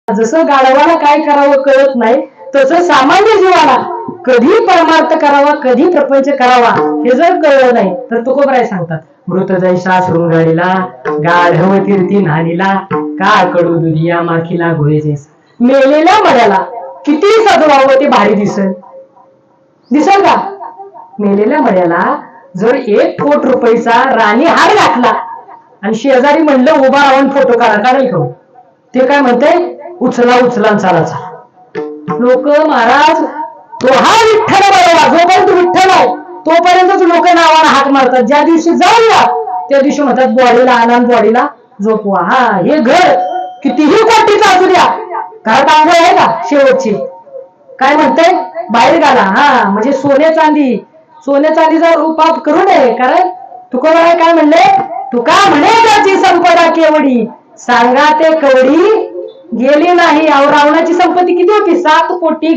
जसं गाढवाला काय करावं कळत नाही तसं सामान्य जीवाला कधी परमार्थ करावा कधी प्रपंच करावा हे जर कळलं नाही तर तुकोबराय सांगतात, मृत जैसा शृंगारीला गाढव कीर्ती न्हाणीला का कडू दुधिया माखीला गोळे जैसा. मेलेल्या मड्याला किती सजवावं ते भारी दिसल का? मेलेल्या मड्याला जर 1 कोट रुपयाचा राणी हार घातला आणि शेजारी म्हणलं उभा राहून फोटो काढेल का? ते काय म्हणते, उचला उचला चला चला. लोक महाराज तो हा विठ्ठल बरोबर जोपर्यंत विठ्ठल आहे तोपर्यंतच लोक नावाला हाक मारतात. ज्या दिवशी जाऊया त्या दिवशी म्हणतात बॉडीला आणा बॉडीला झोपवा. हा हे घर कितीही कोटीचं असू द्या, घरात आंघोळ आहे का शेवटची? काय म्हणते बाहेर घाला. हा म्हणजे सोने चांदीचा उपाप करू नये. कारण तुकोबराय काय म्हणले, तुका म्हणे त्याची संपदा केवडी सांगा ते कवडी गेली नाही. रावणाची संपत्ती किती होती? 7 कोटी.